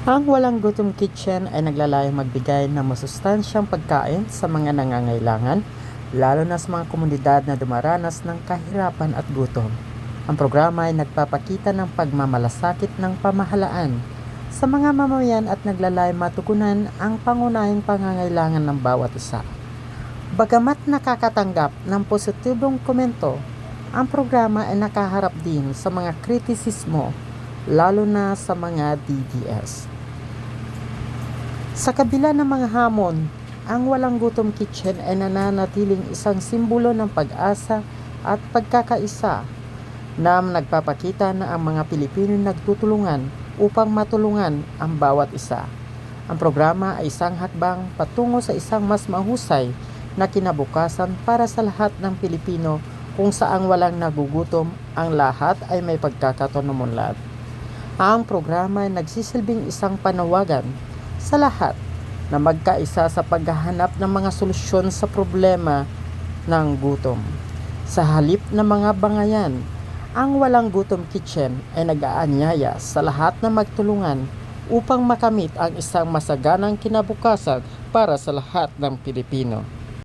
Ang Walang Gutom Kitchen ay naglalayong magbigay ng masustansyang pagkain sa mga nangangailangan, lalo na sa mga komunidad na dumaranas ng kahirapan at gutom. Ang programa ay nagpapakita ng pagmamalasakit ng pamahalaan sa mga mamamayan at naglalayong matugunan ang pangunahing pangangailangan ng bawat isa. Bagamat nakakatanggap ng positibong komento, ang programa ay nakaharap din sa mga kritisismo, lalo na sa mga DDS. Sa kabila ng mga hamon, ang Walang Gutom Kitchen ay nananatiling isang simbolo ng pag-asa at pagkakaisa na nagpapakita na ang mga Pilipino nagtutulungan upang matulungan ang bawat isa. Ang programa ay isang hakbang patungo sa isang mas mahusay na kinabukasan para sa lahat ng Pilipino, kung saan walang nagugutom, ang lahat ay may pagkakataon umunlad. Ang programa ay nagsisilbing isang panawagan sa lahat na magkaisa sa paghahanap ng mga solusyon sa problema ng gutom. Sa halip ng mga bangayan, ang Walang Gutom Kitchen ay nag-aanyaya sa lahat na magtulungan upang makamit ang isang masaganang kinabukasan para sa lahat ng Pilipino.